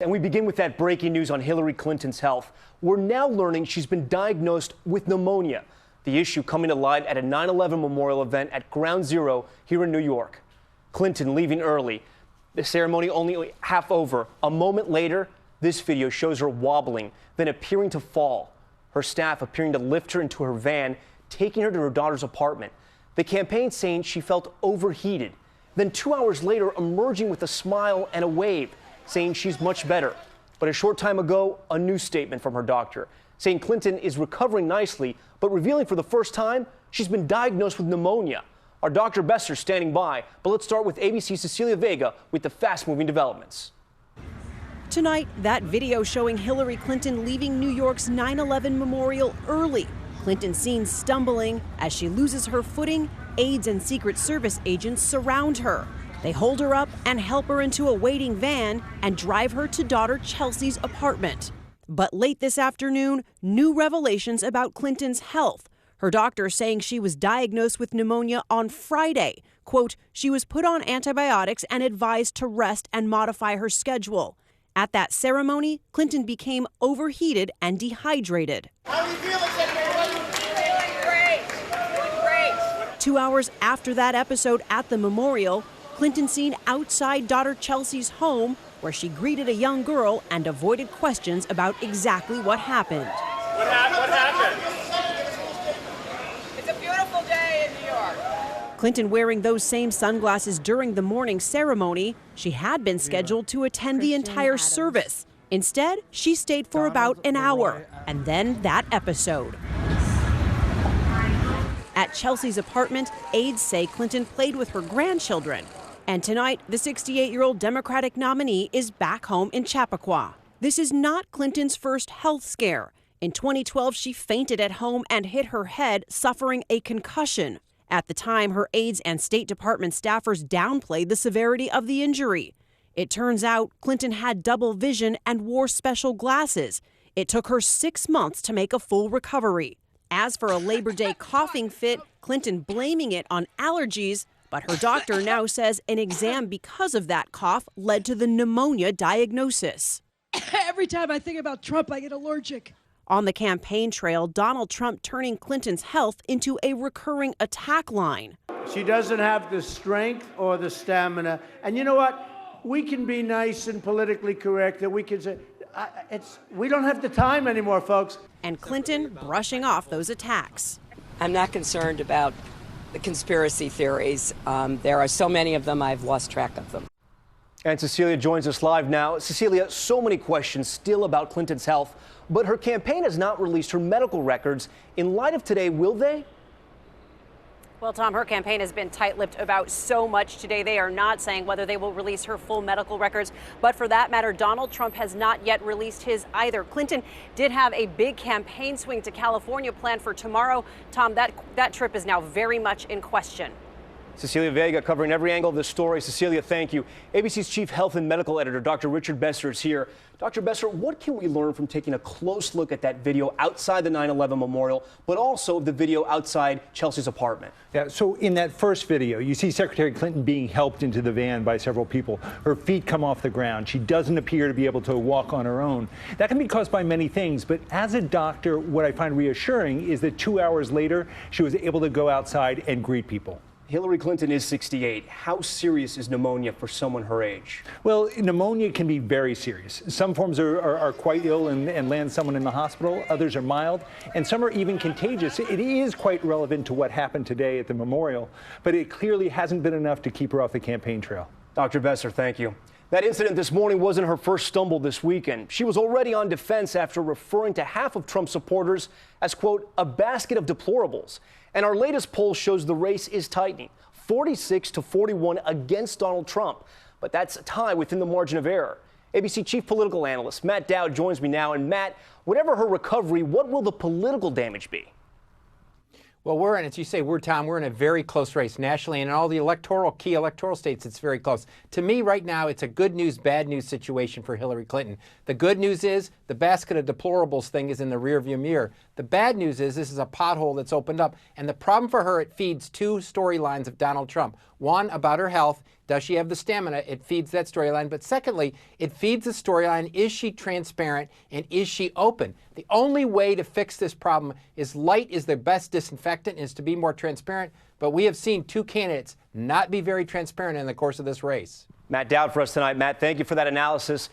And we begin with that breaking news on Hillary Clinton's health. We're now learning she's been diagnosed with pneumonia. The issue coming to light at a 9/11 memorial event at Ground Zero here in New York. Clinton leaving early. The ceremony only half over. A moment later, this video shows her wobbling, then appearing to fall. Her staff appearing to lift her into her van, taking her to her daughter's apartment. The campaign saying she felt overheated. Then 2 hours later, emerging with a smile and a wave, saying she's much better. But a short time ago, a new statement from her doctor, saying Clinton is recovering nicely, but revealing for the first time she's been diagnosed with pneumonia. Our Dr. Besser standing by, but let's start with ABC's Cecilia Vega with the fast-moving developments. Tonight, that video showing Hillary Clinton leaving New York's 9/11 memorial early. Clinton seen stumbling. As she loses her footing, aides and Secret Service agents surround her. They hold her up and help her into a waiting van and drive her to daughter Chelsea's apartment. But late this afternoon, new revelations about Clinton's health. Her doctor saying she was diagnosed with pneumonia on Friday. Quote, she was put on antibiotics and advised to rest and modify her schedule. At that ceremony, Clinton became overheated and dehydrated. How are you feeling, Secretary? Feeling great. Feeling great. 2 hours after that episode at the memorial, Clinton seen outside daughter Chelsea's home, where she greeted a young girl and avoided questions about exactly what happened. What happened? It's a beautiful day in New York. Clinton wearing those same sunglasses during the morning ceremony. She had been scheduled to attend the entire service. Instead, she stayed for about an hour, and then that episode. At Chelsea's apartment, aides say Clinton played with her grandchildren. And tonight, the 68-year-old Democratic nominee is back home in Chappaqua. This is not Clinton's first health scare. In 2012, she fainted at home and hit her head, suffering a concussion. At the time, her aides and State Department staffers downplayed the severity of the injury. It turns out Clinton had double vision and wore special glasses. It took her 6 months to make a full recovery. As for a Labor Day coughing fit, Clinton blaming it on allergies, but her doctor now says an exam because of that cough led to the pneumonia diagnosis. Every time I think about Trump, I get allergic. On the campaign trail, Donald Trump turning Clinton's health into a recurring attack line. She doesn't have the strength or the stamina. And you know what? We can be nice and politically correct, and we can say, we don't have the time anymore, folks. And Clinton brushing off those attacks. I'm not concerned about the conspiracy theories. There are so many of them, I've lost track of them. And Cecilia joins us live now. Cecilia, so many questions still about Clinton's health, but her campaign has not released her medical records. In light of today, will they? Well, Tom, her campaign has been tight-lipped about so much today. They are not saying whether they will release her full medical records. But for that matter, Donald Trump has not yet released his either. Clinton did have a big campaign swing to California planned for tomorrow. Tom, that trip is now very much in question. Cecilia Vega covering every angle of this story. Cecilia, thank you. ABC's chief health and medical editor, Dr. Richard Besser, is here. Dr. Besser, what can we learn from taking a close look at that video outside the 9/11 memorial, but also the video outside Chelsea's apartment? Yeah, so in that first video, you see Secretary Clinton being helped into the van by several people. Her feet come off the ground. She doesn't appear to be able to walk on her own. That can be caused by many things, but as a doctor, what I find reassuring is that 2 hours later, she was able to go outside and greet people. Hillary Clinton is 68. How serious is pneumonia for someone her age? Well, pneumonia can be very serious. Some forms are quite ill and land someone in the hospital. Others are mild, and some are even contagious. It is quite relevant to what happened today at the memorial, but it clearly hasn't been enough to keep her off the campaign trail. Dr. Besser, thank you. That incident this morning wasn't her first stumble this weekend. She was already on defense after referring to half of Trump supporters as, quote, a basket of deplorables. And our latest poll shows the race is tightening, 46-41 against Donald Trump. But that's a tie within the margin of error. ABC chief political analyst Matt Dowd joins me now. And Matt, whatever her recovery, what will the political damage be? Well, we're in, as you say, Tom, we're in a very close race nationally, and in all the key electoral states, it's very close. To me, right now, it's a good news, bad news situation for Hillary Clinton. The good news is the basket of deplorables thing is in the rearview mirror. The bad news is this is a pothole that's opened up, and the problem for her, it feeds two storylines of Donald Trump. One, about her health. Does she have the stamina? It feeds that storyline. But secondly, it feeds the storyline, is she transparent and is she open? The only way to fix this problem is light is the best disinfectant, is to be more transparent. But we have seen two candidates not be very transparent in the course of this race. Matt Dowd for us tonight. Matt, thank you for that analysis.